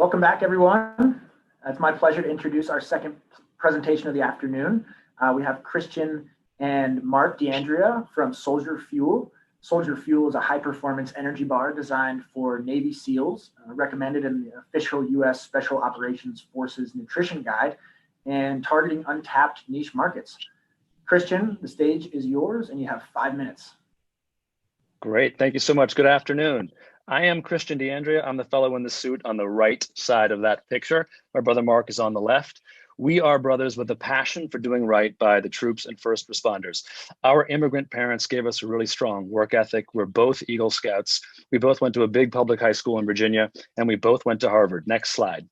Welcome back, everyone. It's my pleasure to introduce our second presentation of the afternoon. We have Christian and Mark D'Andrea from Soldier Fuel. Soldier Fuel is a high-performance energy bar designed for Navy SEALs, recommended in the official U.S. Special Operations Forces Nutrition Guide, and targeting untapped niche markets. Christian, the stage is yours, and you have 5 minutes. Great, thank you so much. Good afternoon. I am Christian D'Andrea. I'm the fellow in the suit on the right side of that picture. My brother Mark is on the left. We are brothers with a passion for doing right by the troops and first responders. Our immigrant parents gave us a really strong work ethic. We're both Eagle Scouts. We both went to a big public high school in Virginia, and we both went to Harvard. Next slide.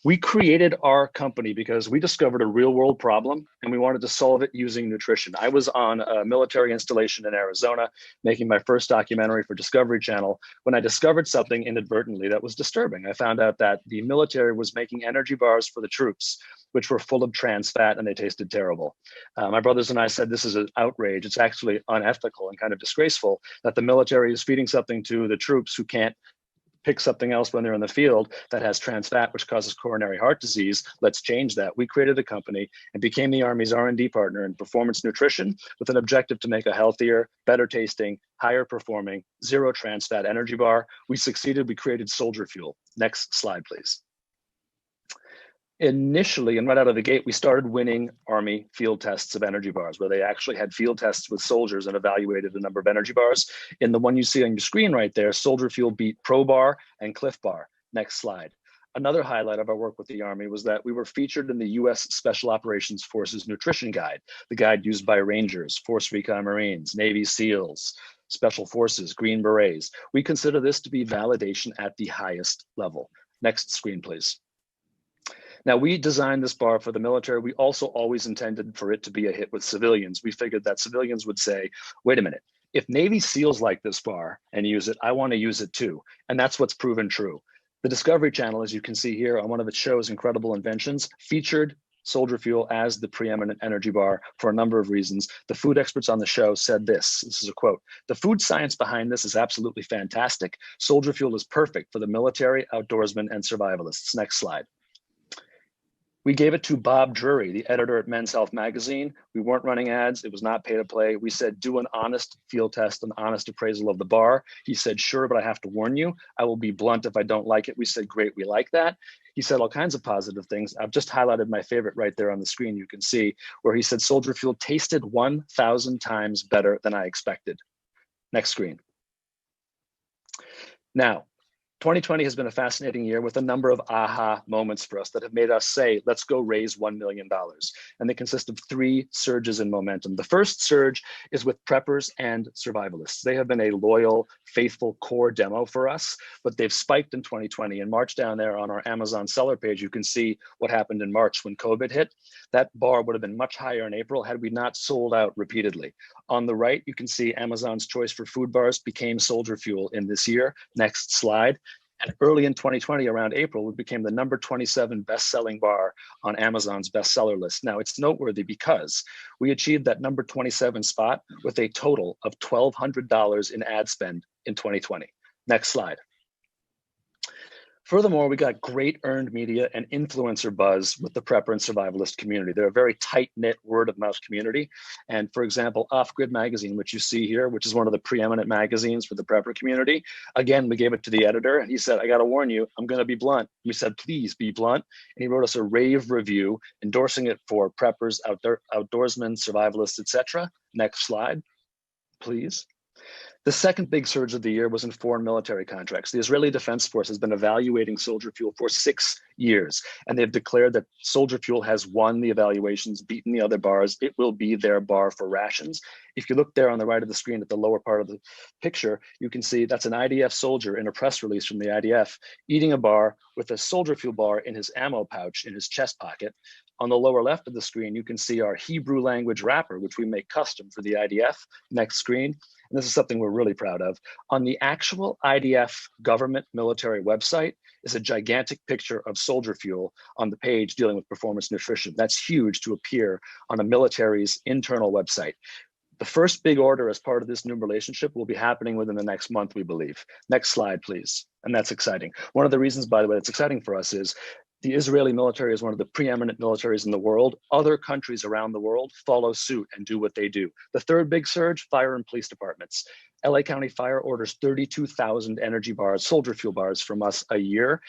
We created our company because we discovered a real world problem and we wanted to solve it using nutrition. I was on a military installation in Arizona, making my first documentary for Discovery Channel, when I discovered something inadvertently that was disturbing. I found out that the military was making energy bars for the troops, which were full of trans fat and they tasted terrible. My brothers and I said, this is an outrage. It's actually unethical and kind of disgraceful that the military is feeding something to the troops who can't pick something else when they're in the field that has trans fat, which causes coronary heart disease. Let's change that. We created a company and became the Army's R&D partner in performance nutrition with an objective to make a healthier, better tasting, higher performing, zero trans fat energy bar. We succeeded. We created Soldier Fuel. Next slide, please. Initially, and right out of the gate, we started winning Army field tests of energy bars, where they actually had field tests with soldiers and evaluated a number of energy bars. In the one you see on your screen right there, Soldier Fuel beat Pro Bar and Cliff Bar. Next slide. Another highlight of our work with the Army was that we were featured in the U.S. Special Operations Forces Nutrition Guide, the guide used by Rangers, Force Recon Marines, Navy SEALs, Special Forces, Green Berets. We consider this to be validation at the highest level. Next screen, please. Now, we designed this bar for the military. We also always intended for it to be a hit with civilians. We figured that civilians would say, wait a minute, if Navy SEALs like this bar and use it, I want to use it too. And that's what's proven true. The Discovery Channel, as you can see here on one of its shows, Incredible Inventions, featured Soldier Fuel as the preeminent energy bar for a number of reasons. The food experts on the show said this is a quote, "The food science behind this is absolutely fantastic. Soldier Fuel is perfect for the military, outdoorsmen, and survivalists." Next slide. We gave it to Bob Drury, the editor at Men's Health magazine. We weren't running ads. It was not pay to play. We said, do an honest field test, an honest appraisal of the bar. He said, sure, but I have to warn you. I will be blunt if I don't like it. We said, great, we like that. He said all kinds of positive things. I've just highlighted my favorite right there on the screen. You can see where he said Soldier Fuel tasted 1,000 times better than I expected. Next screen. Now, 2020 has been a fascinating year with a number of aha moments for us that have made us say, let's go raise $1 million. And they consist of 3 surges in momentum. The first surge is with preppers and survivalists. They have been a loyal, faithful core demo for us, but they've spiked in 2020. In March down there on our Amazon seller page, you can see what happened in March when COVID hit. That bar would have been much higher in April had we not sold out repeatedly. On the right, you can see Amazon's choice for food bars became Soldier Fuel in this year. Next slide. And early in 2020, around April, we became the number 27 best-selling bar on Amazon's bestseller list. Now, it's noteworthy because we achieved that number 27 spot with a total of $1,200 in ad spend in 2020. Next slide. Furthermore, we got great earned media and influencer buzz with the prepper and survivalist community. They're a very tight-knit word-of-mouth community. And for example, Off Grid Magazine, which you see here, which is one of the preeminent magazines for the prepper community. Again, we gave it to the editor and he said, I got to warn you, I'm going to be blunt. We said, please be blunt. And he wrote us a rave review endorsing it for preppers, outdoorsmen, survivalists, etc. Next slide, please. The second big surge of the year was in foreign military contracts. The Israeli Defense Force has been evaluating Soldier Fuel for 6 years, and they've declared that Soldier Fuel has won the evaluations, beaten the other bars. It will be their bar for rations. If you look there on the right of the screen at the lower part of the picture, you can see that's an IDF soldier in a press release from the IDF eating a bar with a Soldier Fuel bar in his ammo pouch in his chest pocket. On the lower left of the screen, you can see our Hebrew language wrapper, which we make custom for the IDF. Next screen. And this is something we're really proud of. On the actual IDF government military website is a gigantic picture of Soldier Fuel on the page dealing with performance nutrition. That's huge to appear on a military's internal website. The first big order as part of this new relationship will be happening within the next month, we believe. Next slide, please. And that's exciting. One of the reasons, by the way, that's exciting for us is the Israeli military is one of the preeminent militaries in the world. Other countries around the world follow suit and do what they do. The third big surge, fire and police departments. LA County Fire orders 32,000 energy bars, soldier fuel bars from us a year.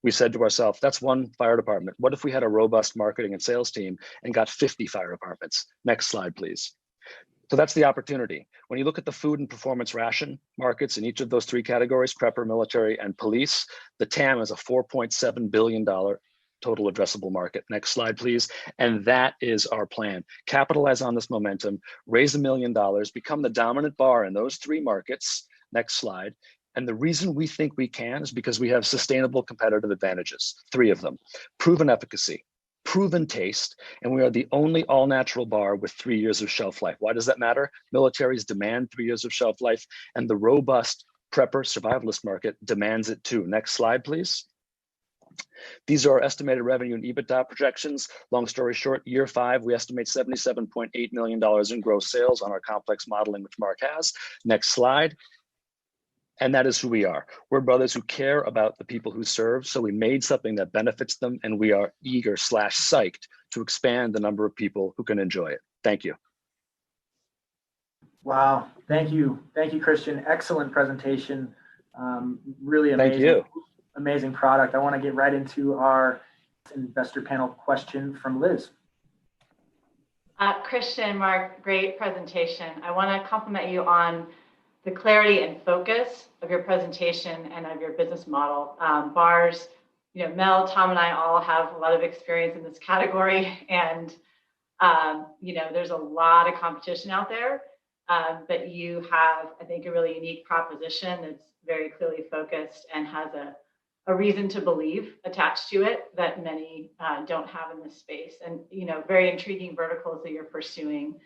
We said to ourselves, that's one fire department. What if we had a robust marketing and sales team and got 50 fire departments? Next slide, please. So that's the opportunity. When you look at the food and performance ration markets in each of those three categories, prepper, military, and police, the TAM is a $4.7 billion total addressable market. Next slide, please. And that is our plan. Capitalize on this momentum, raise $1 million, become the dominant bar in those three markets. Next slide. And the reason we think we can is because we have sustainable competitive advantages, three of them. Proven efficacy, proven taste, and we are the only all-natural bar with 3 years of shelf life. Why does that matter? Militaries demand 3 years of shelf life, and the robust prepper survivalist market demands it too. Next slide, please. These are our estimated revenue and EBITDA projections. Long story short, year 5, we estimate $77.8 million in gross sales on our complex modeling, which Mark has. Next slide. And that is who we are. We're brothers who care about the people who serve. So we made something that benefits them, and we are eager / psyched to expand the number of people who can enjoy it. Thank you. Wow. Thank you. Thank you, Christian. Excellent presentation. Really amazing. Thank you. Amazing product. I want to get right into our investor panel question from Liz. Christian, Mark, great presentation. I want to compliment you on the clarity and focus of your presentation and of your business model. Bars, Mel, Tom, and I all have a lot of experience in this category, and there's a lot of competition out there, but you have, I think, a really unique proposition that's very clearly focused and has a reason to believe attached to it that many don't have in this space, and very intriguing verticals that you're pursuing.